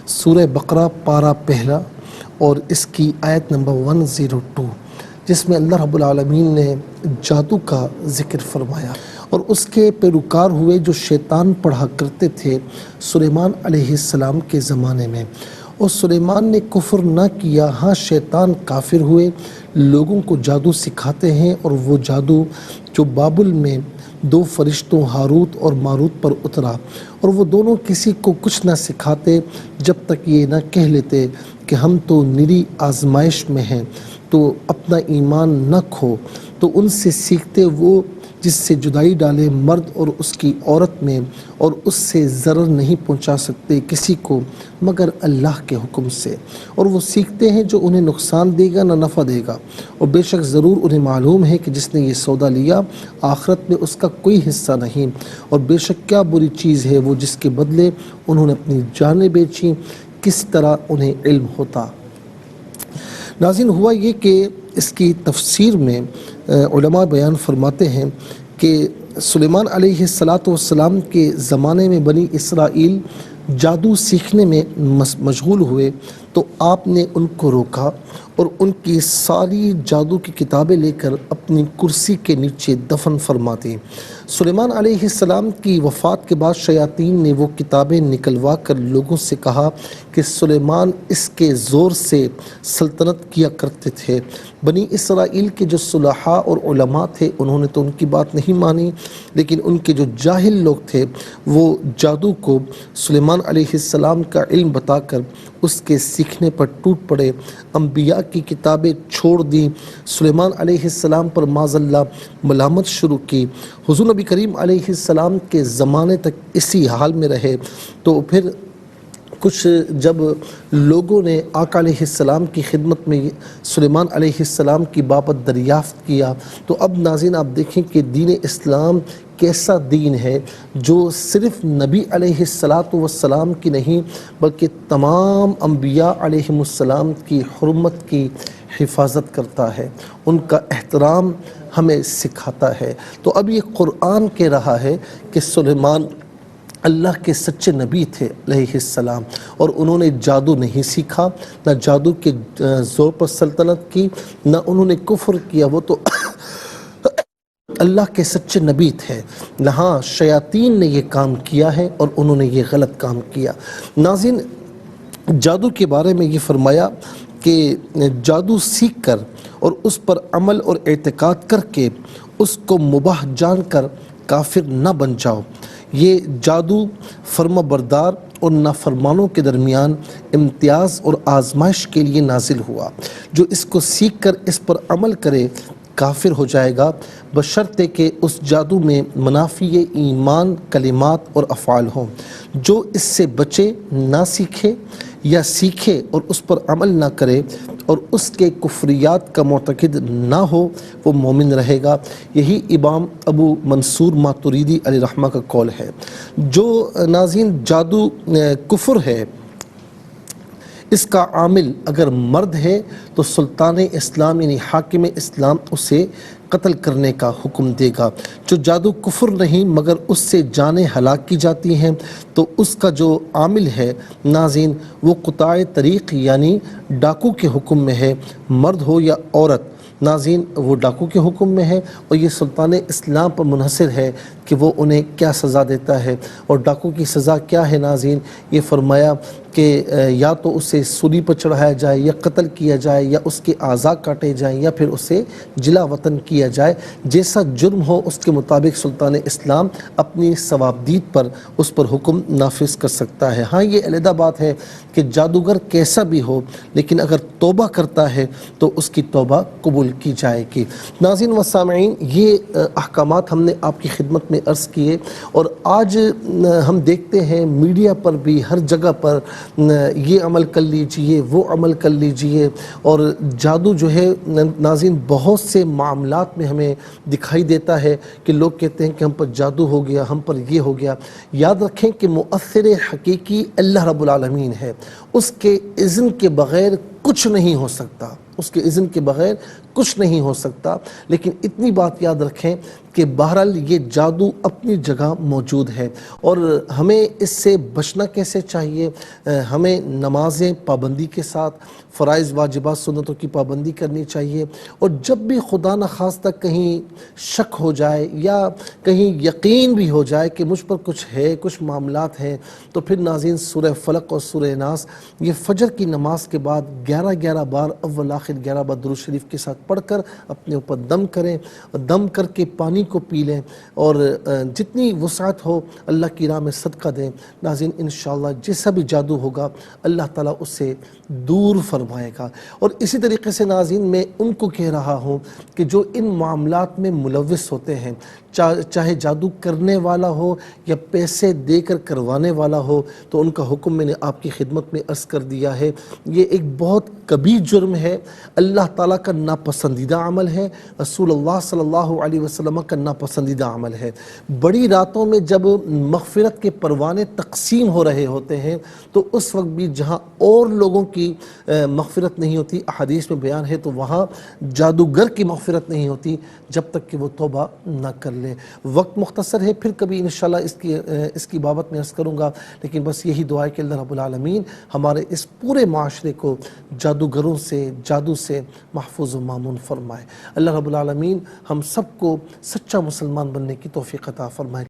سورہ بقرہ پارہ پہلا اور اس کی آیت نمبر 102، جس میں اللہ رب العالمین نے جادو کا ذکر فرمایا اور اس کے پیروکار ہوئے جو شیطان پڑھا کرتے تھے سلیمان علیہ السلام کے زمانے میں، اور سلیمان نے کفر نہ کیا، ہاں شیطان کافر ہوئے، لوگوں کو جادو سکھاتے ہیں، اور وہ جادو جو بابل میں دو فرشتوں ہاروت اور ماروت پر اترا، اور وہ دونوں کسی کو کچھ نہ سکھاتے جب تک یہ نہ کہہ لیتے کہ ہم تو نری آزمائش میں ہیں، تو اپنا ایمان نہ کھو، تو ان سے سیکھتے وہ جس سے جدائی ڈالے مرد اور اس کی عورت میں، اور اس سے ضرر نہیں پہنچا سکتے کسی کو مگر اللہ کے حکم سے، اور وہ سیکھتے ہیں جو انہیں نقصان دے گا نہ نفع دے گا، اور بے شک ضرور انہیں معلوم ہے کہ جس نے یہ سودا لیا آخرت میں اس کا کوئی حصہ نہیں، اور بے شک کیا بری چیز ہے وہ جس کے بدلے انہوں نے اپنی جانیں بیچیں، کس طرح انہیں علم ہوتا۔ ناظرین، ہوا یہ کہ اس کی تفسیر میں علماء بیان فرماتے ہیں کہ سلیمان علیہ السلام کے زمانے میں بنی اسرائیل جادو سیکھنے میں مشغول ہوئے، تو آپ نے ان کو روکا اور ان کی ساری جادو کی کتابیں لے کر اپنی کرسی کے نیچے دفن فرما دیں۔ سلیمان علیہ السلام کی وفات کے بعد شیاطین نے وہ کتابیں نکلوا کر لوگوں سے کہا کہ سلیمان اس کے زور سے سلطنت کیا کرتے تھے۔ بنی اسرائیل کے جو صلحاء اور علماء تھے انہوں نے تو ان کی بات نہیں مانی، لیکن ان کے جو جاہل لوگ تھے وہ جادو کو سلیمان علیہ السلام کا علم بتا کر اس کے سیکھنے پر ٹوٹ پڑے، انبیاء کی کتابیں چھوڑ دیں، سلیمان علیہ السلام پر معاذ اللہ ملامت شروع کی، حضور نبی کریم علیہ السلام کے زمانے تک اسی حال میں رہے۔ تو پھر کچھ جب لوگوں نے آقا علیہ السلام کی خدمت میں سلیمان علیہ السلام کی بابت دریافت کیا، تو اب ناظرین آپ دیکھیں کہ دین اسلام کیسا دین ہے جو صرف نبی علیہ السلام کی نہیں بلکہ تمام انبیاء علیہ السلام کی حرمت کی حفاظت کرتا ہے، ان کا احترام ہمیں سکھاتا ہے۔ تو اب یہ قرآن کہہ رہا ہے کہ سلیمان اللہ کے سچے نبی تھے علیہ السلام، اور انہوں نے جادو نہیں سیکھا، نہ جادو کے زور پر سلطنت کی، نہ انہوں نے کفر کیا، وہ تو اللہ کے سچے نبی تھے۔ ہاں شیاطین نے یہ کام کیا ہے اور انہوں نے یہ غلط کام کیا۔ ناظرین، جادو کے بارے میں یہ فرمایا کہ جادو سیکھ کر اور اس پر عمل اور اعتقاد کر کے اس کو مباح جان کر کافر نہ بن جاؤ۔ یہ جادو فرما بردار اور نافرمانوں کے درمیان امتیاز اور آزمائش کے لیے نازل ہوا۔ جو اس کو سیکھ کر اس پر عمل کرے کافر ہو جائے گا، بشرطے کہ اس جادو میں منافی ایمان کلمات اور افعال ہوں۔ جو اس سے بچے، نہ سیکھے یا سیکھے اور اس پر عمل نہ کرے اور اس کے کفریات کا معتقد نہ ہو، وہ مومن رہے گا۔ یہی امام ابو منصور ماتریدی علیہ رحمہ کا قول ہے۔ جو ناظرین جادو کفر ہے، اس کا عامل اگر مرد ہے تو سلطان اسلام یعنی حاکم اسلام اسے قتل کرنے کا حکم دے گا۔ جو جادو کفر نہیں مگر اس سے جانیں ہلاک کی جاتی ہیں، تو اس کا جو عامل ہے ناظرین وہ قطاع طریق یعنی ڈاکو کے حکم میں ہے، مرد ہو یا عورت۔ ناظرین وہ ڈاکو کے حکم میں ہے، اور یہ سلطان اسلام پر منحصر ہے کہ وہ انہیں کیا سزا دیتا ہے۔ اور ڈاکو کی سزا کیا ہے ناظرین؟ یہ فرمایا کہ یا تو اسے سولی پر چڑھایا جائے، یا قتل کیا جائے، یا اس کے اعضاء کاٹے جائیں، یا پھر اسے جلا وطن کیا جائے۔ جیسا جرم ہو اس کے مطابق سلطان اسلام اپنی ثوابدید پر اس پر حکم نافذ کر سکتا ہے۔ ہاں یہ علیحدہ بات ہے کہ جادوگر کیسا بھی ہو لیکن اگر توبہ کرتا ہے تو اس کی توبہ قبول کی جائے گی۔ ناظرین و سامعین، یہ احکامات ہم نے آپ کی خدمت میں عرض کیے، اور آج ہم دیکھتے ہیں میڈیا پر بھی ہر جگہ پر یہ عمل کر لیجئے، وہ عمل کر لیجئے، اور جادو جو ہے ناظرین بہت سے معاملات میں ہمیں دکھائی دیتا ہے کہ لوگ کہتے ہیں کہ ہم پر جادو ہو گیا، ہم پر یہ ہو گیا۔ یاد رکھیں کہ مؤثر حقیقی اللہ رب العالمین ہے، اس کے اذن کے بغیر کچھ نہیں ہو سکتا۔ اس کے اذن کے بغیر کچھ نہیں ہو سکتا، لیکن اتنی بات یاد رکھیں کہ بہرحال یہ جادو اپنی جگہ موجود ہے، اور ہمیں اس سے بچنا کیسے چاہیے؟ ہمیں نمازیں پابندی کے ساتھ، فرائض واجبات سنتوں کی پابندی کرنی چاہیے، اور جب بھی خدا نخواستہ کہیں شک ہو جائے یا کہیں یقین بھی ہو جائے کہ مجھ پر کچھ ہے، کچھ معاملات ہیں، تو پھر ناظرین سورہ فلق اور سورہ ناس یہ فجر کی نماز کے بعد 11 بار اول آخر 11 بار درود شریف کے ساتھ پڑھ کر اپنے اوپر دم کریں، دم کر کے پانی کو پی لیں، اور جتنی وسعت ہو اللہ کی راہ میں صدقہ دیں۔ ناظرین انشاءاللہ جیسا بھی جادو ہوگا اللہ تعالیٰ اس سے دور فرمائے گا۔ اور اسی طریقے سے ناظرین میں ان کو کہہ رہا ہوں کہ جو ان معاملات میں ملوث ہوتے ہیں، چاہے جادو کرنے والا ہو یا پیسے دے کر کروانے والا ہو، تو ان کا حکم میں نے آپ کی خدمت میں عرض کر دیا ہے۔ یہ ایک بہت کبیر جرم ہے، اللہ تعالیٰ کا ناپسندیدہ عمل ہے، رسول اللہ صلی اللہ علیہ وسلم کا ناپسندیدہ عمل ہے۔ بڑی راتوں میں جب مغفرت کے پروانے تقسیم ہو رہے ہوتے ہیں تو اس وقت بھی جہاں اور لوگوں کی مغفرت نہیں ہوتی، احادیث میں بیان ہے، تو وہاں جادوگر کی مغفرت نہیں ہوتی جب تک کہ وہ توبہ نہ کر لے۔ وقت مختصر ہے، پھر کبھی انشاءاللہ اس کی بابت میں عرض کروں گا، لیکن بس یہی دعا ہے کہ اللہ رب العالمین ہمارے اس پورے معاشرے کو جادوگروں سے، جادو سے محفوظ و مامون فرمائے۔ اللہ رب العالمین ہم سب کو سچا مسلمان بننے کی توفیق عطا فرمائے۔